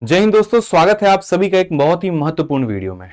जय हिंद दोस्तों, स्वागत है आप सभी का एक बहुत ही महत्वपूर्ण वीडियो में।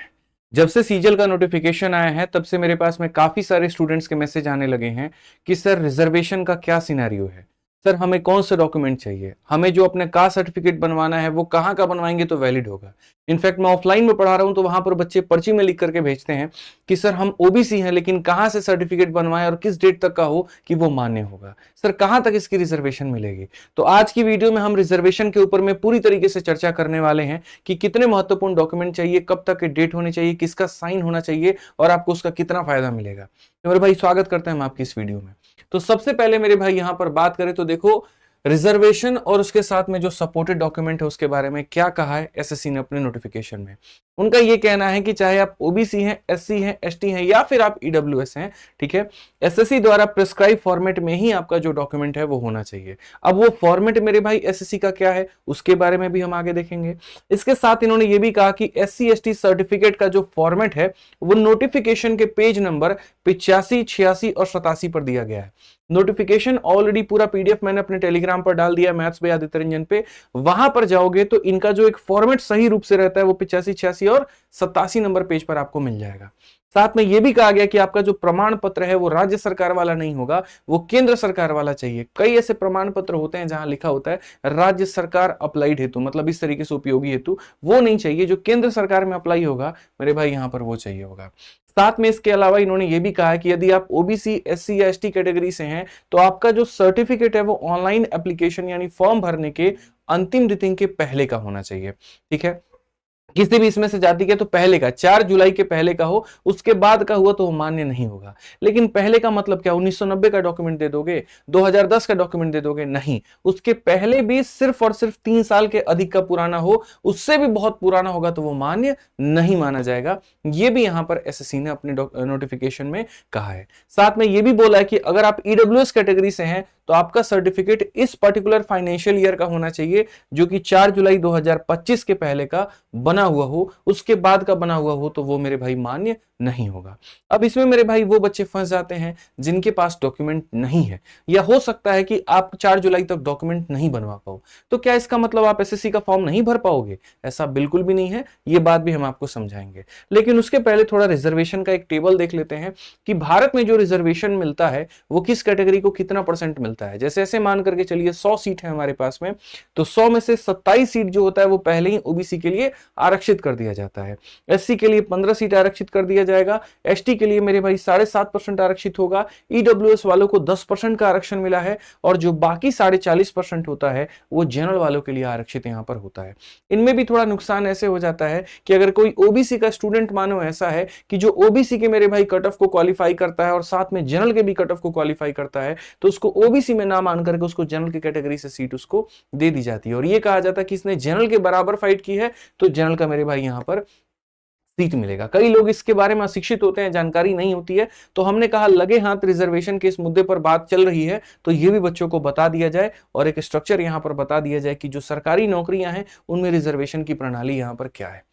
जब से सीजल का नोटिफिकेशन आया है तब से मेरे पास में काफी सारे स्टूडेंट्स के मैसेज आने लगे हैं कि सर रिजर्वेशन का क्या सिनेरियो है, सर हमें कौन से डॉक्यूमेंट चाहिए, हमें जो अपने कास्ट सर्टिफिकेट बनवाना है वो कहाँ का बनवाएंगे तो वैलिड होगा। इनफैक्ट मैं ऑफलाइन में पढ़ा रहा हूं तो वहां पर बच्चे पर्ची में लिख करके भेजते हैं कि सर हम ओबीसी हैं लेकिन कहाँ से सर्टिफिकेट बनवाएं और किस डेट तक का हो कि वो मान्य होगा, सर कहाँ तक इसकी रिजर्वेशन मिलेगी। तो आज की वीडियो में हम रिजर्वेशन के ऊपर में पूरी तरीके से चर्चा करने वाले हैं कि कितने महत्वपूर्ण डॉक्यूमेंट चाहिए, कब तक के डेट होने चाहिए, किसका साइन होना चाहिए और आपको उसका कितना फायदा मिलेगा। तो मेरे भाई स्वागत करते हैं हम आपकी इस वीडियो में। तो सबसे पहले मेरे भाई यहां पर बात करें तो देखो, रिजर्वेशन और उसके साथ में जो सपोर्टेड डॉक्यूमेंट है उसके बारे में क्या कहा है एसएससी ने अपने नोटिफिकेशन में। उनका यह कहना है कि चाहे आप ओबीसी हैं, एससी हैं, एसटी हैं या फिर आप ईडब्ल्यूएस हैं, ठीक है, एसएससी द्वारा प्रिस्क्राइब फॉर्मेट में ही आपका जो डॉक्यूमेंट है वो होना चाहिए। अब वो फॉर्मेट मेरे भाई एसएससी का क्या है उसके बारे में भी हम आगे देखेंगे। इसके साथ इन्होंने ये भी कहा कि एससी एसटी सर्टिफिकेट का जो फॉर्मेट है वो नोटिफिकेशन के पेज नंबर 85, 86 और 87 पर दिया गया है। नोटिफिकेशन ऑलरेडी पूरा पीडीएफ मैंने अपने टेलीग्राम पर डाल दिया, मैथ्स बाय आदित्य रंजन पे। वहां पर जाओगे तो इनका जो एक फॉर्मेट सही रूप से रहता है वो 85, 86 और 87 नंबर पेज पर आपको मिल जाएगा। साथ में यह भी कहा गया कि आपका जो प्रमाण पत्र है वो राज्य सरकार वाला नहीं होगा, वो केंद्र सरकार वाला चाहिए। कई ऐसे प्रमाण पत्र होते हैं जहां लिखा होता है राज्य सरकार अप्लाइड हेतु, मतलब इस तरीके से उपयोगी हेतु, वो नहीं चाहिए। जो केंद्र सरकार में अप्लाई होगा मेरे भाई यहां पर वो चाहिए होगा। साथ में इसके अलावा इन्होंने ये भी कहा है कि यदि आप ओबीसी, एससी या एसटी कैटेगरी से हैं तो आपका जो सर्टिफिकेट है वो ऑनलाइन एप्लीकेशन यानी फॉर्म भरने के अंतिम तिथि के पहले का होना चाहिए। ठीक है, किसी भी इसमें से जाति के तो पहले का, 4 जुलाई के पहले का हो, उसके बाद का हुआ तो वो मान्य नहीं होगा। लेकिन पहले का मतलब क्या, 1990 का डॉक्यूमेंट दे दोगे, 2010 का डॉक्यूमेंट दे दोगे? नहीं, उसके पहले भी सिर्फ और सिर्फ 3 साल के अधिक का पुराना हो, उससे भी बहुत पुराना होगा तो वो मान्य नहीं माना जाएगा। ये भी यहां पर एसएससी ने अपने नोटिफिकेशन में कहा है। साथ में ये भी बोला है कि अगर आप ईडब्ल्यूएस कैटेगरी से हैं तो आपका सर्टिफिकेट इस पर्टिकुलर फाइनेंशियल ईयर का होना चाहिए जो कि 4 जुलाई 2025 के पहले का बना हुआ हो, उसके बाद का बना हुआ हो तो वो मेरे भाई मान्य नहीं होगा। अब इसमें मेरे भाई वो बच्चे फंस जाते हैं जिनके पास डॉक्यूमेंट नहीं है, या हो सकता है कि आप 4 जुलाई तक डॉक्यूमेंट नहीं बनवा पाओ। तो क्या इसका मतलब आप एसएससी का फॉर्म नहीं भर पाओगे? ऐसा बिल्कुल भी नहीं है, ये बात भी हम आपको समझाएंगे। लेकिन उसके पहले थोड़ा रिजर्वेशन का एक टेबल देख लेते हैं कि भारत में जो रिजर्वेशन मिलता है वो किस कैटेगरी को कितना परसेंट मिलता है। जैसे ऐसे मान करके चलिए 100 सीट है हमारे पास में, तो 100 में से 27 सीट जो होता है वो पहले ही ओबीसी के लिए आरक्षित कर दिया जाता है, एससी के लिए 15 सीट आरक्षित कर दिया जाएगा, एसटी के लिए मेरे भाई 7.5% आरक्षित होगा, ईडब्ल्यूएस वालों को 10% का आरक्षण मिला है और जो बाकी 40.5% होता है वो जनरल वालों के लिए आरक्षित यहां पर होता है। इनमें भी थोड़ा नुकसान ऐसे हो जाता है कि अगर कोई ओबीसी का स्टूडेंट मानो ऐसा है कि जो ओबीसी के मेरे भाई कट ऑफ को क्वालिफाई करता है और साथ में जनरल के भी कट ऑफ को क्वालिफाई करता है, तो उसको ओबीसी में ना मान करके उसको जनरल की कैटेगरी से सीट उसको दे दी जाती है और ये कहा जाता है कि इसने जनरल के बराबर फाइट की है तो जनरल का मेरे भाई यहां पर सीट मिलेगा। कई लोग इसके बारे में अशिक्षित होते हैं, जानकारी नहीं होती है, तो हमने कहा लगे हाथ रिजर्वेशन के इस मुद्दे पर बात चल रही है तो ये भी बच्चों को बता दिया जाए और एक स्ट्रक्चर यहां पर बता दिया जाए कि जो सरकारी नौकरियां हैं उनमें रिजर्वेशन की प्रणाली यहां पर क्या है।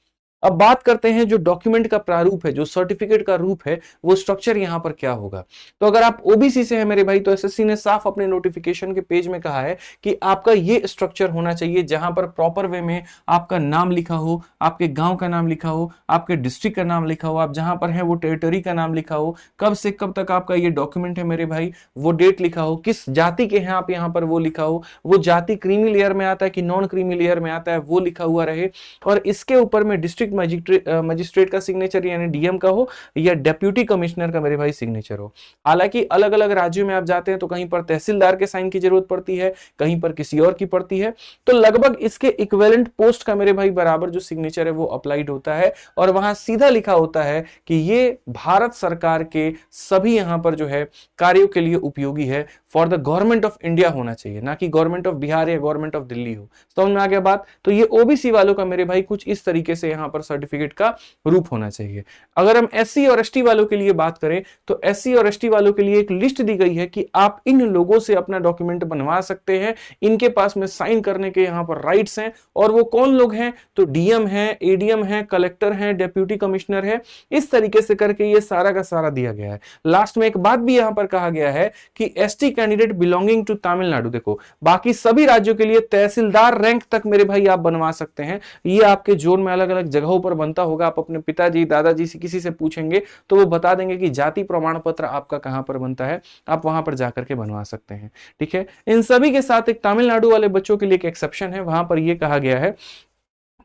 अब बात करते हैं जो डॉक्यूमेंट का प्रारूप है, जो सर्टिफिकेट का रूप है, वो स्ट्रक्चर यहां पर क्या होगा। तो अगर आप ओबीसी से हैं मेरे भाई तो एसएससी ने साफ अपने नोटिफिकेशन के पेज में कहा है कि आपका ये स्ट्रक्चर होना चाहिए जहां पर प्रॉपर वे में आपका नाम लिखा हो, आपके गांव का नाम लिखा हो, आपके डिस्ट्रिक्ट का नाम लिखा हो, आप जहां पर हैं वो टेरिटरी का नाम लिखा हो, कब से कब तक आपका ये डॉक्यूमेंट है मेरे भाई वो डेट लिखा हो, किस जाति के हैं आप यहां पर वो लिखा हो, वो जाति क्रीमी लेयर में आता है कि नॉन क्रीमी लेयर में आता है वो लिखा हुआ रहे, और इसके ऊपर में डिस्ट्रिक्ट मजिस्ट्रेट का सिग्नेचर यानी डीएम का हो या डेप्यूटी कमिश्नर का मेरे भाई सिग्नेचर हो। हालांकि अलग अलग राज्यों में आप जाते हैं तो कहीं पर तहसीलदार के साइन की जरूरत पड़ती है, कहीं पर किसी और की पड़ती है, तो लगभग इसके इक्विवेलेंट पोस्ट का मेरे भाई बराबर जो सिग्नेचर है वो अप्लाइड होता है और वहां सीधा लिखा होता है कि ये भारत सरकार के सभी यहां पर जो है कार्यों के लिए उपयोगी है, for the government of India होना चाहिए, ना कि गवर्नमेंट ऑफ बिहार या गवर्नमेंट ऑफ दिल्ली हो। समझ में आ गया बात। तो ये ओबीसी वालों का मेरे भाई कुछ इस तरीके से यहां पर पर सर्टिफिकेट का रूप होना चाहिए। अगर हम SC और ST वालों के लिए बात करें तो SC और ST वालों के लिए एक लिस्ट दी गई है कि आप इन लोगों से अपना डॉक्यूमेंट बनवा सकते हैं, इनके पास में साइन करने के यहां पर राइट्स हैं। और वो कौन लोग हैं? तो DM है, ADM है, कलेक्टर है, डेप्यूटी कमिश्नर है। इस तरीके से करके ये सारा का सारा दिया गया है। लास्ट में एक बात भी यहां पर कहा गया है कि ST candidate belonging to Tamil Nadu, देखो बाकी सभी राज्यों के लिए तहसीलदार रैंक तक मेरे भाई आप बनवा सकते हैं। ये आपके जोन में अलग अलग जगहों पर बनता होगा। आप अपने पिताजी दादाजी से किसी से पूछेंगे तो वो बता देंगे कि जाति प्रमाण पत्र आपका कहां पर बनता है, आप वहां पर जाकर के बनवा सकते हैं। ठीक है, इन सभी के साथ एक तमिलनाडु वाले बच्चों के लिए एक एक्सेप्शन है। वहां पर यह कहा गया है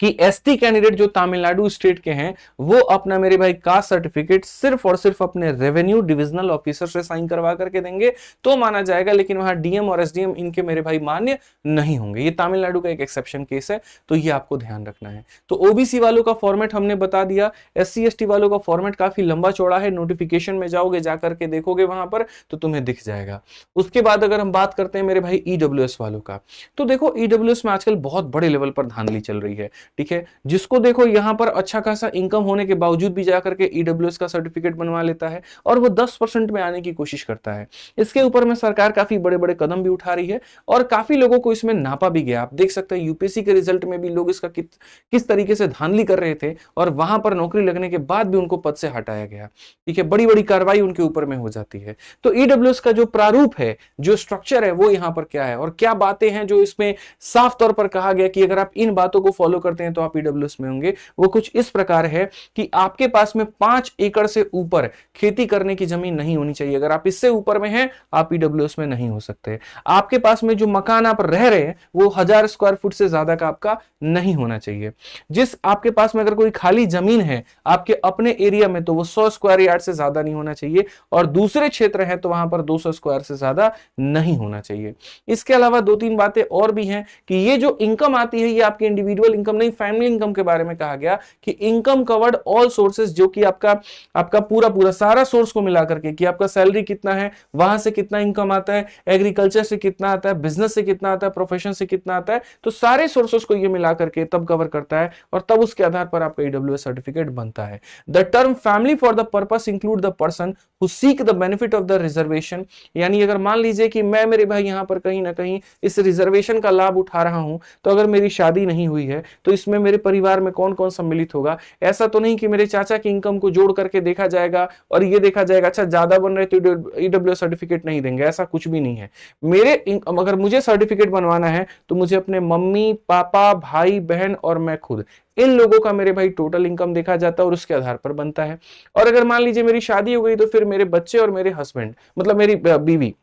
कि ST कैंडिडेट जो तमिलनाडु स्टेट के हैं वो अपना मेरे भाई कास्ट सर्टिफिकेट सिर्फ और सिर्फ अपने रेवेन्यू डिविजनल ऑफिसर से साइन करवा करके देंगे तो माना जाएगा, लेकिन वहां DM और SDM इनके मेरे भाई मान्य नहीं होंगे। ये तमिलनाडु का एक एक्सेप्शन केस है, तो ये आपको ध्यान रखना है। तो OBC वालों का फॉर्मेट हमने बता दिया, SC ST वालों का फॉर्मेट काफी लंबा चौड़ा है। नोटिफिकेशन में जाओगे, जाकर के देखोगे वहां पर तो तुम्हें दिख जाएगा। उसके बाद अगर हम बात करते हैं मेरे भाई EWS वालों का, तो देखो EWS में आजकल बहुत बड़े लेवल पर धांधली चल रही है। ठीक है, जिसको देखो यहां पर अच्छा खासा इनकम होने के बावजूद भी जाकर के EWS का सर्टिफिकेट बनवा लेता है और वो 10% में आने की कोशिश करता है। इसके ऊपर में सरकार काफी बड़े बड़े कदम भी उठा रही है और काफी लोगों को इसमें नापा भी गया। आप देख सकते हैं UPSC के रिजल्ट में भी लोग इसका किस तरीके से धांधली कर रहे थे और वहां पर नौकरी लगने के बाद भी उनको पद से हटाया गया। ठीक है, बड़ी बड़ी कार्रवाई उनके ऊपर में हो जाती है। तो EWS का जो प्रारूप है, जो स्ट्रक्चर है, वो यहां पर क्या है और क्या बातें हैं जो इसमें साफ तौर पर कहा गया कि अगर आप इन बातों को फॉलो करते हैं तो आप EWS में होंगे। वो कुछ इस प्रकार है कि आपके पास में 5 एकड़ से ऊपर खेती करने की जमीन नहीं होनी चाहिए। अगर आप इससे ऊपर में हैं आप EWS में नहीं हो सकते। आपके पास में जो मकान आप रह रहे हैं वो 1000 स्क्वायर फुट से ज्यादा का आपका नहीं होना चाहिए। जिस आपके पास में अगर कोई खाली जमीन है आपके अपने एरिया में तो वो 100 स्क्वायर यार्ड से ज्यादा नहीं होना चाहिए और दूसरे क्षेत्र है तो वहां पर 200 स्क्वायर से ज्यादा नहीं होना चाहिए। इसके अलावा 2-3 बातें और भी हैं कि ये जो इनकम आती है ये आपकी इंडिविजुअल इनकम नहीं, फैमिली इनकम के बारे में कहा गया कि इनकम कवर्ड ऑल सोर्सेस, जो कि आपका पूरा सारा सोर्स को मिला करके कि आपका सैलरी कितना है, वहां से कितना इनकम आता है, एग्रीकल्चर से कितना आता है, बिजनेस से कितना आता है, प्रोफेशन से कितना आता है, तो सारे सोर्सेस को ये मिला करके तब कवर करता है और तब उसके आधार पर आपका EWS सर्टिफिकेट बनता है। The term family for the purpose include the person who seek the benefit of the reservation, यानी अगर मान लीजिए कि मैं मेरे भाई यहां पर कहीं ना कहीं इस रिजर्वेशन का लाभ उठा रहा हूं, तो अगर मेरी शादी नहीं हुई है तो इसमें मेरे परिवार में कौन कौन सम्मिलित होगा। ऐसा तो नहीं कि मेरे चाचा की इनकम को जोड़ करके देखा जाएगा और ये देखा जाएगा अच्छा ज्यादा बन रहे तो EWS सर्टिफिकेट नहीं देंगे, ऐसा कुछ भी नहीं है। अगर मुझे सर्टिफिकेट बनवाना है तो मुझे अपने मम्मी पापा भाई बहन और मैं खुद, इन लोगों का मेरे भाई टोटल इनकम देखा जाता है और उसके आधार पर बनता है। और अगर मान लीजिए मेरी शादी हो गई तो फिर मेरे बच्चे और मेरे हस्बैंड मतलब मेरी बीवी,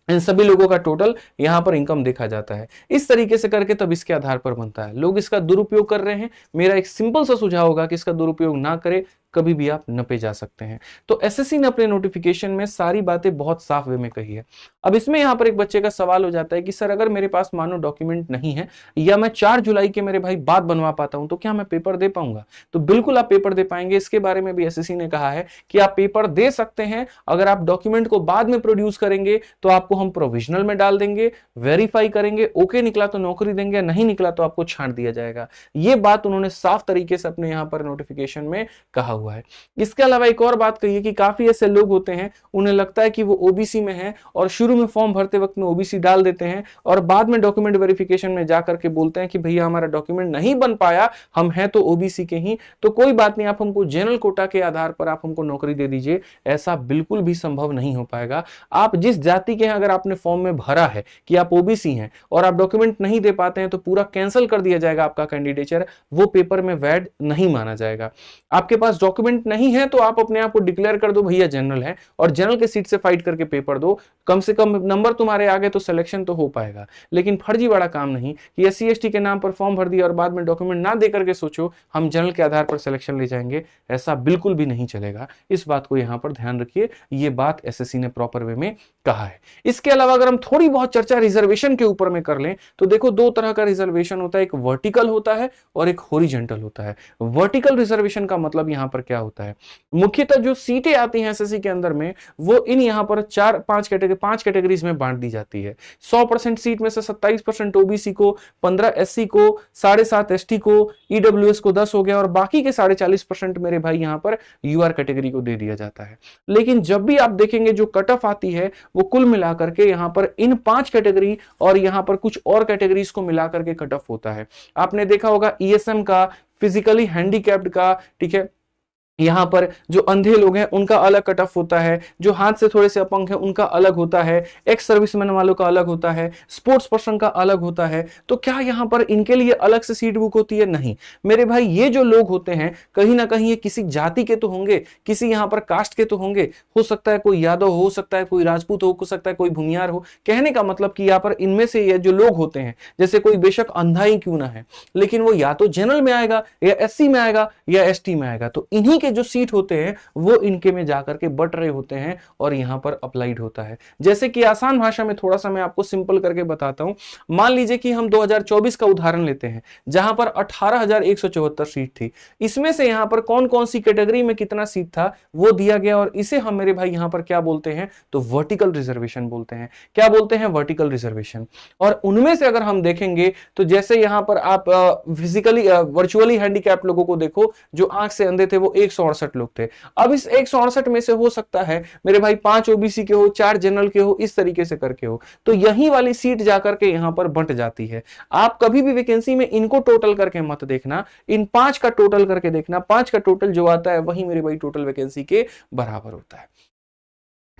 इन सभी लोगों का टोटल यहां पर इनकम देखा जाता है। इस तरीके से करके तब इसके आधार पर बनता है। लोग इसका दुरुपयोग कर रहे हैं, मेरा एक सिंपल सा सुझाव होगा कि इसका दुरुपयोग ना करें, कभी भी आप नपे जा सकते हैं। तो SSC ने अपने नोटिफिकेशन में सारी बातें बहुत साफ वे में कही है। अब इसमें यहां पर एक बच्चे का सवाल हो जाता है कि सर अगर मेरे पास मानो डॉक्यूमेंट नहीं है या मैं 4 जुलाई के मेरे भाई बाद बनवा पाता हूं तो क्या मैं पेपर दे पाऊंगा? तो बिल्कुल आप पेपर दे पाएंगे। इसके बारे में भी SSC ने कहा है कि आप पेपर दे सकते हैं। अगर आप डॉक्यूमेंट को बाद में प्रोड्यूस करेंगे तो आपको हम प्रोविजनल में डाल देंगे, वेरीफाई करेंगे, ओके निकला तो नौकरी देंगे, नहीं निकला तो आपको छांट दिया जाएगा। ये बात उन्होंने साफ तरीके से अपने यहां पर नोटिफिकेशन में कहा हुआ है। इसके अलावा एक और बात कही है कि काफी ऐसे लोग होते हैं उन्हें लगता है कि वो OBC में है और शुरू में फॉर्म भरते वक्त में OBC डाल देते हैं और बाद में डॉक्यूमेंट वेरिफिकेशन में जाकर के बोलते हैं कि भैया हमारा डॉक्यूमेंट नहीं बन पाया, हम हैं तो OBC के ही, तो कोई बात नहीं, आप हमको जनरल कोटा के आधार पर आप हमको नौकरी दे दीजिए। ऐसा बिल्कुल भी संभव नहीं हो पाएगा। आप जिस जाति के हैं अगर आपने फॉर्म में भरा है कि आप OBC हैं और आप डॉक्यूमेंट नहीं दे पाते हैं तो पूरा कैंसिल कर दिया जाएगा आपका कैंडिडेचर, वो पेपर में वैलिड नहीं माना जाएगा। आपके पास डॉक्यूमेंट नहीं है तो आप अपने आप को डिक्लेयर कर दो भैया जनरल है और जनरल के सीट से फाइट करके पेपर दो, कम से कम नंबर तुम्हारे आ गए तो सिलेक्शन तो हो पाएगा। लेकिन फर्जीवाड़ा काम नहीं कि SC ST के नाम पर फॉर्म भर दिया और बाद में डॉक्यूमेंट ना दे करके सोचो हम जनरल के आधार पर सिलेक्शन ले जाएंगे, ऐसा बिल्कुल भी नहीं चलेगा। इस बात को यहां पर ध्यान रखिए, ये बात SSC ने प्रॉपर वे में कहा है। इसके अलावा अगर हम थोड़ी बहुत चर्चा रिजर्वेशन के ऊपर में कर लें तो देखो 2 तरह का रिजर्वेशन होता है, एक वर्टिकल होता है और एक हॉरिजॉन्टल होता है। वर्टिकल रिजर्वेशन का मतलब यहां पर क्या होता है। मुख्यतः जो सीटें आती हैं एसएससी के अंदर में वो इन यहाँ पर 5 कैटेगरीज में बांट दी जाती है। 100% सीट में से 27% ओबीसी को, 15 एससी को, 7.5 एसटी को, ईडब्ल्यूएस को 10 हो गया और बाकी के 40% मेरे भाई यहाँ पर यूआर कैटेगरी को दे दिया जाता है। लेकिन जब भी आप देखेंगे जो कट ऑफ आती है वो कुल मिलाकर के यहाँ पर इन 5 कैटेगरी और यहाँ पर कुछ और कैटेगरीज को मिलाकर के कट ऑफ होता है। आपने देखा होगा ईएसएम का, फिजिकली हैंडीकैप्ड का, ठीक है, यहां पर जो अंधे लोग हैं उनका अलग कट ऑफ होता है, जो हाथ से थोड़े से अपंग हैं उनका अलग होता है, एक्स सर्विसमैन वालों का अलग होता है, स्पोर्ट्स पर्सन का अलग होता है। तो क्या यहां पर इनके लिए अलग से सीट बुक होती है? नहीं मेरे भाई, ये जो लोग होते हैं कहीं ना कहीं ये किसी जाति के तो होंगे, किसी यहां पर कास्ट के तो होंगे। हो सकता है कोई यादव हो सकता है, कोई राजपूत हो सकता है, कोई भूमियार हो। कहने का मतलब कि यहाँ पर इनमें से ये जो लोग होते हैं, जैसे कोई बेशक अंधा ही क्यों ना है, लेकिन वो या तो जनरल में आएगा या एससी में आएगा या एसटी में आएगा, तो इन्हीं के जो सीट होते हैं वो इनके में जाकर के बट रहे होते हैं और यहां पर अप्लाइड होता है। जैसे कि आसान भाषा में थोड़ा सा मैं आपको सिंपल करके बताता हूं। मान लीजिए कि हम 2024 का उदाहरण लेते हैं जहां पर 18,174 सीट थी। इसमें से यहां पर कौन कौन सी कैटेगरी में कितना सीट था वो दिया गया और इसे हम मेरे भाई यहां पर क्या बोलते हैं? तो वर्टिकल रिजर्वेशन बोलते हैं। क्या बोलते हैं? Vertical reservation. और उनमें से अगर हम देखेंगे तो जैसे यहां पर आप फिजिकली वर्चुअली हैंडीकैप लोगों को देखो, जो आंख से अंधे थे वो 168 लोग थे। अब इस 168 में से हो सकता है मेरे भाई 5 ओबीसी के हो, 4 जनरल के हो, इस तरीके से करके हो, तो यही वाली सीट जाकर के यहां पर बंट जाती है। आप कभी भी वैकेंसी में इनको टोटल करके मत देखना, इन 5 का टोटल करके देखना। 5 का टोटल जो आता है वही मेरे भाई टोटल वैकेंसी के बराबर होता है।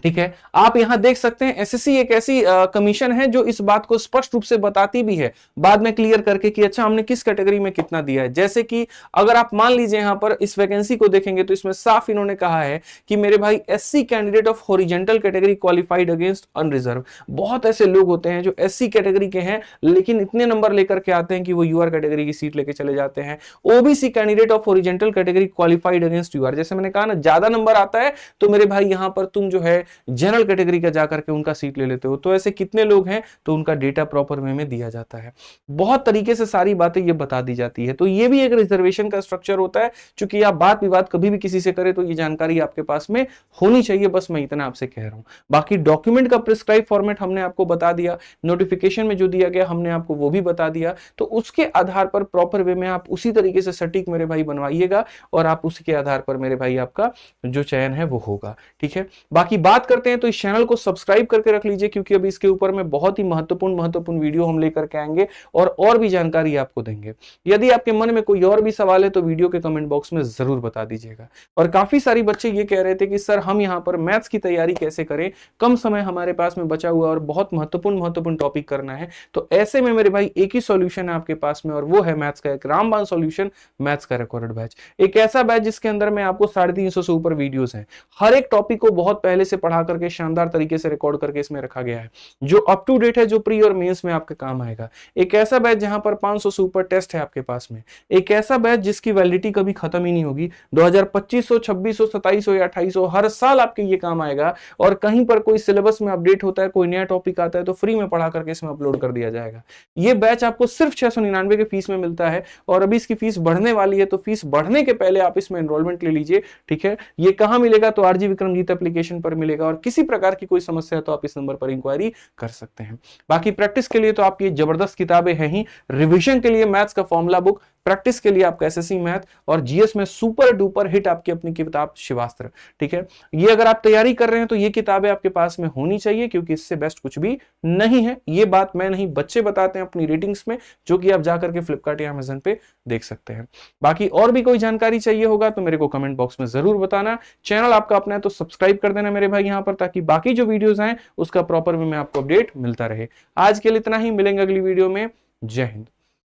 ठीक है, आप यहां देख सकते हैं एसएससी एक ऐसी कमीशन है जो इस बात को स्पष्ट रूप से बताती भी है बाद में क्लियर करके कि अच्छा हमने किस कैटेगरी में कितना दिया है। जैसे कि अगर आप मान लीजिए यहां पर इस वैकेंसी को देखेंगे तो इसमें साफ इन्होंने कहा है कि मेरे भाई SC candidate of horizontal category qualified against unreserved. बहुत ऐसे लोग होते हैं जो एससी कैटेगरी के हैं लेकिन इतने नंबर लेकर के आते हैं कि वो यूआर कैटेगरी की सीट लेके चले जाते हैं। OBC candidate of horizontal category qualified against UR, जैसे मैंने कहा ना, ज्यादा नंबर आता है तो मेरे भाई यहां पर तुम जो है जनरल कैटेगरी का जाकर के उनका सीट ले लेते हो। तो ऐसे कितने लोग हैं तो उनका डेटा प्रॉपर वे में दिया जाता है। बहुत तरीके से सारी बातें ये बता दी जाती है। तो ये भी एक रिजर्वेशन का स्ट्रक्चर होता है। चूंकि आप बात विवाद कभी भी किसी से करें तो ये जानकारी आपके पास में होनी चाहिए, बस मैं इतना आपसे कह रहा हूं। बाकी डॉक्यूमेंट का प्रिस्क्राइब फॉर्मेट हमने आपको बता दिया, नोटिफिकेशन में जो दिया गया हमने आपको वो भी बता दिया। तो उसके आधार पर प्रॉपर वे में आप उसी तरीके से सटीक मेरे भाई बनवाइएगा और आप उसके आधार पर मेरे भाई आपका जो चयन है वो होगा। ठीक है, बाकी बात करते हैं तो इस चैनल को सब्सक्राइब करके रख लीजिए क्योंकि अभी इसके ऊपर में बहुत ही महत्वपूर्ण वीडियो हम लेकर के आएंगे और भी जानकारी आपको देंगे। यदि आपके मन में कोई और भी सवाल है तो वीडियो के कमेंट बॉक्स में जरूर बता दीजिएगा। और काफी सारी बच्चे ये कह रहे थे कि सर हम यहाँ पर मैथ्स की तैयारी कैसे करें, कम समय हमारे पास में बचा हुआ और बहुत महत्वपूर्ण टॉपिक करना है। तो ऐसे में मेरे भाई एक ही सॉल्यूशन है आपके पास में और वो है मैथ्स का एक रामबाण सॉल्यूशन, मैथ्स का रिकॉर्डेड बैच। एक ऐसा बैच जिसके अंदर में आपको 350 से ऊपर वीडियोस हैं। हर एक टॉपिक को बहुत पहले से पढ़ा करके शानदार तरीके से रिकॉर्ड करके इसमें रखा गया है, जो अप टू डेट है, जो प्री और मेंस में आपके काम आएगा। एक ऐसा बैच जहां पर 500 से ऊपर टेस्ट है आपके पास में। एक ऐसा बैच जिसकी वैलिडिटी कभी खत्म ही नहीं होगी। 2025 हो, 26 हो, 27 हो या 28 हो, हर साल आपके ये काम आएगा। और कहीं पर कोई सिलेबस में अपडेट होता है, कोई नया टॉपिक आता है तो फ्री में पढ़ा करके इसमें अपलोड कर दिया जाएगा। ये बैच आपको सिर्फ 699 के फीस में मिलता है और अभी इसकी फीस बढ़ने वाली है, तो फीस बढ़ने के पहले आप इसमें एनरोलमेंट ले लीजिए। ठीक है, ये कहां मिलेगा? तो आरजी विक्रमजीत एप्लीकेशन पर मिलेगा और किसी प्रकार की कोई समस्या है तो आप इस नंबर पर इंक्वायरी कर सकते हैं। बाकी प्रैक्टिस के लिए तो आपकी जबरदस्त किताबें हैं ही। रिवीजन के लिए मैथ्स का फॉर्मूला बुक, प्रैक्टिस के लिए आपका एसएससी मैथ और जीएस में सुपर डुपर हिट आपकी अपनी किताब शिवास्त्र। ठीक है, ये अगर आप तैयारी कर रहे हैं तो ये किताबें आपके पास में होनी चाहिए क्योंकि इससे बेस्ट कुछ भी नहीं है। ये बात मैं नहीं, बच्चे बताते हैं अपनी रेटिंग्स में, जो कि आप जाकर के फ्लिपकार्ट या अमेजन पे देख सकते हैं। बाकी और भी कोई जानकारी चाहिए होगा तो मेरे को कमेंट बॉक्स में जरूर बताना। चैनल आपका अपना है तो सब्सक्राइब कर देना मेरे भाई यहाँ पर, ताकि बाकी जो वीडियोस हैं उसका प्रॉपर वे में आपको अपडेट मिलता रहे। आज के लिए इतना ही, मिलेंगे अगली वीडियो में। जय हिंद।